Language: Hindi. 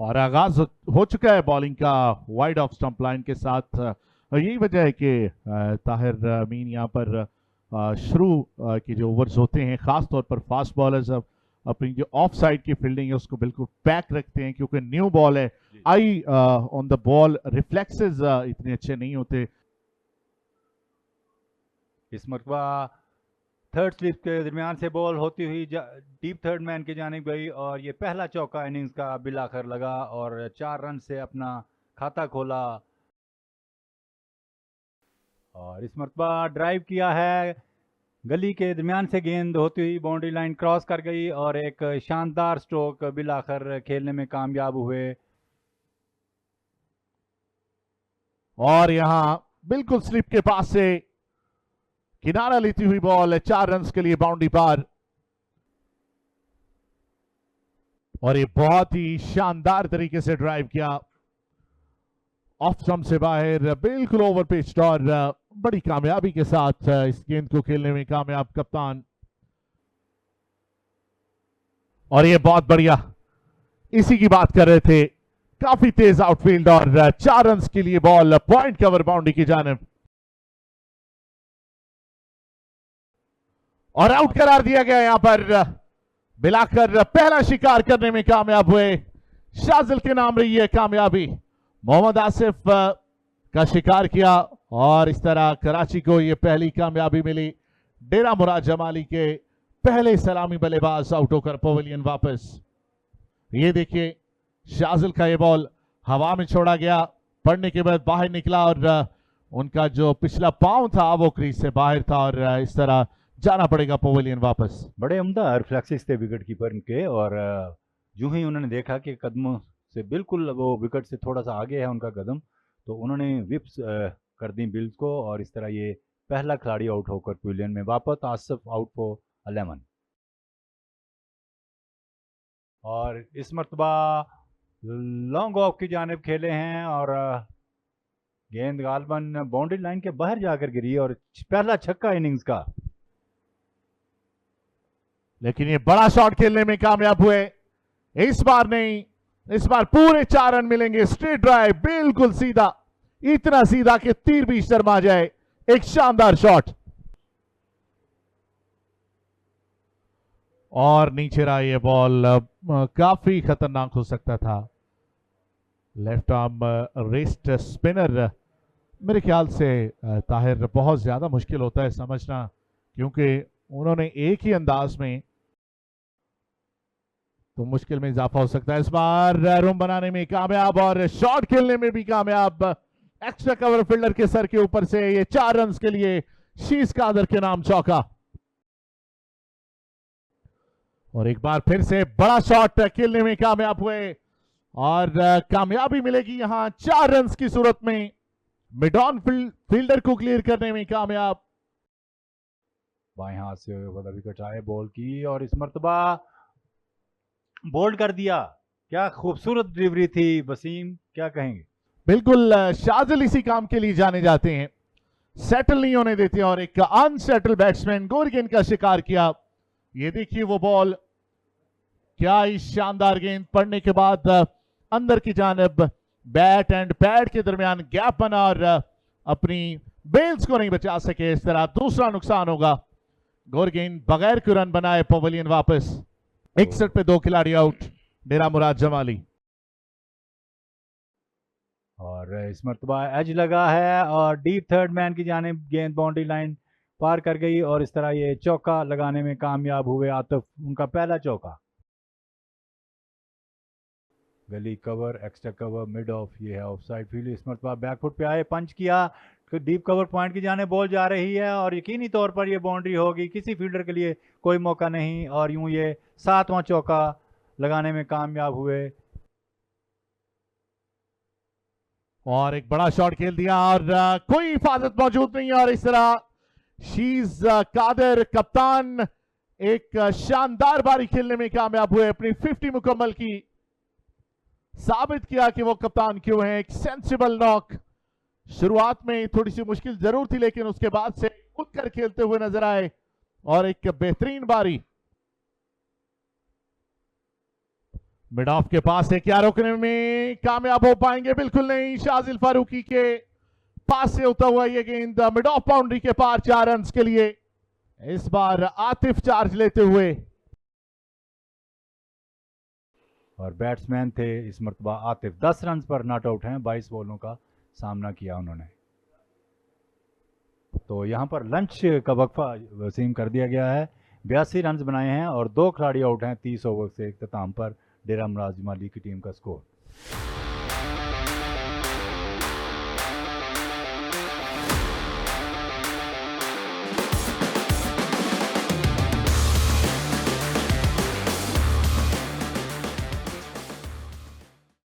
और आगाज हो चुका है बॉलिंग का वाइड ऑफ स्टंप लाइन के साथ। यही वजह है कि ताहिर अमीन यहाँ पर शुरू के जो ओवर्स होते हैं खास तौर पर फास्ट बॉलर्स अपनी जो ऑफ साइड की फील्डिंग है उसको बिल्कुल पैक रखते हैं, क्योंकि न्यू बॉल है, आई ऑन द बॉल रिफ्लेक्सेस इतने अच्छे नहीं होते। इस मरतबा थर्ड स्लिप के दरमियान से बॉल होती हुई डीप थर्ड मैन की जानिब गई और ये पहला चौका इनिंग्स का बिल आखिर लगा और 4 रन से अपना खाता खोला। और इस मरतबा ड्राइव किया है, गली के दरमियान से गेंद होती हुई बाउंड्री लाइन क्रॉस कर गई और एक शानदार स्ट्रोक बिल आखिर खेलने में कामयाब हुए। और यहां बिल्कुल स्लिप के पास से किनारा लेती हुई बॉल 4 रन के लिए बाउंड्री पार। और ये बहुत ही शानदार तरीके से ड्राइव किया ऑफ स्टंप से बाहर, बिल्कुल ओवर पिच्ड और बड़ी कामयाबी के साथ इस गेंद को खेलने में कामयाब कप्तान। और ये बहुत बढ़िया, इसी की बात कर रहे थे, काफी तेज आउटफील्ड और 4 रन के लिए बॉल पॉइंट कवर बाउंड्री की जानिब और आउट करार दिया गया। यहां पर बिलाकर पहला शिकार करने में कामयाब हुए, शाजिल के नाम रही है कामयाबी। मोहम्मद आसिफ का शिकार किया और इस तरह कराची को यह पहली कामयाबी मिली। डेरा मुराद जमाली के पहले सलामी बल्लेबाज आउट होकर पवेलियन वापस। ये देखिए शाजिल का ये बॉल हवा में छोड़ा गया, पड़ने के बाद बाहर निकला और उनका जो पिछला पांव था वो क्रीज से बाहर था और इस तरह जाना पड़ेगा पवेलियन वापस। बड़े उम्दा रिफ्लेक्सेस थे विकेट कीपर के और यूं ही उन्होंने देखा कि कदमों से बिल्कुल वो विकेट से थोड़ा सा आगे है उनका कदम, तो उन्होंने विप्स कर दी बिल्स को और इस तरह ये पहला खिलाड़ी आउट होकर पवेलियन में वापस। आसिफ आउट फॉर 11 और इस मरतबा लॉन्ग ऑफ की जानिब खेले हैं और गेंद गालबन बाउंड्री लाइन के बाहर जाकर गिरी और पहला छक्का इनिंग्स का। लेकिन ये बड़ा शॉट खेलने में कामयाब हुए, इस बार नहीं, इस बार पूरे 4 रन मिलेंगे। स्ट्रेट ड्राइव बिल्कुल सीधा, इतना सीधा कि तीर भी शर्मा जाए, एक शानदार शॉट और नीचे रहा ये बॉल, काफी खतरनाक हो सकता था। लेफ्ट आर्म रेस्ट स्पिनर, मेरे ख्याल से ताहिर बहुत ज्यादा मुश्किल होता है समझना, क्योंकि उन्होंने एक ही अंदाज में, तो मुश्किल में इजाफा हो सकता है। इस बार रूम बनाने में कामयाब और शॉट खेलने में भी कामयाब। एक्स्ट्रा कवर फील्डर के सर के ऊपर से ये 4 रन के लिए शीश कादर के नाम चौका। और एक बार फिर से बड़ा शॉट खेलने में कामयाब हुए और कामयाबी मिलेगी यहां 4 रन की सूरत में। मिड ऑन फील्डर को क्लियर करने में कामयाब। बाएं हाथ से विकेट आए बॉल की और इस मरतबा बोल्ड कर दिया। क्या खूबसूरत डिलीवरी थी वसीम, क्या कहेंगे? बिल्कुल, शाजिल इसी काम के लिए जाने जाते हैं, सेटल नहीं होने देते और एक अनसेटल बैट्समैन गोरगेंद का शिकार किया। ये देखिए वो बॉल, क्या ही शानदार गेंद पड़ने के बाद अंदर की जानब बैट एंड पैड के दरमियान गैप बना और अपनी बेल्स को नहीं बचा सके। इस तरह दूसरा नुकसान होगा। गोरगेंद बगैर कोई रन बनाए पवेलियन वापस। 61 पे 2 खिलाड़ी आउट, डेरा मुराद जमाली। और इस मरतबा एज लगा है और डीप थर्ड मैन की जानिब गेंद बाउंड्री लाइन पार कर गई और इस तरह ये चौका लगाने में कामयाब हुए आतिफ, उनका पहला चौका। गली cover, extra cover, mid of, ये है ऑफ साइड फील्ड। इस मरतबा बैकफुट पे आए, पंच किया, डीप कवर पॉइंट की जाने बॉल जा रही है और यकीनी तौर पर ये बाउंड्री होगी, किसी फील्डर के लिए कोई मौका नहीं और यूं ये 7वां चौका लगाने में कामयाब हुए। और एक बड़ा शॉट खेल दिया और कोई हिफाजत मौजूद नहीं और इस तरह शीज कादर कप्तान एक शानदार बारी खेलने में कामयाब हुए। अपनी 50 मुकम्मल की, साबित किया कि वो कप्तान क्यों है। एक सेंसिबल नॉक, शुरुआत में थोड़ी सी मुश्किल जरूर थी लेकिन उसके बाद से खुद कर खेलते हुए नजर आए और एक बेहतरीन बारी। मिड ऑफ के पास है, क्या रोकने में कामयाब हो पाएंगे? बिल्कुल नहीं। शाजिल फारूकी के पास से होता हुआ ये गेंद मिड ऑफ बाउंड्री के पार 4 रन के लिए। इस बार आतिफ चार्ज लेते हुए, और बैट्समैन थे इस मरतबा आतिफ। 10 रन पर नॉट आउट हैं, 22 बॉलों का सामना किया उन्होंने। तो यहाँ पर लंच का वक्फा वसीम कर दिया गया है। 82 रन बनाए हैं और 2 खिलाड़ी आउट हैं 30 ओवर से। इख्तिताम पर डेरा मुराद जमाली की टीम का स्कोर।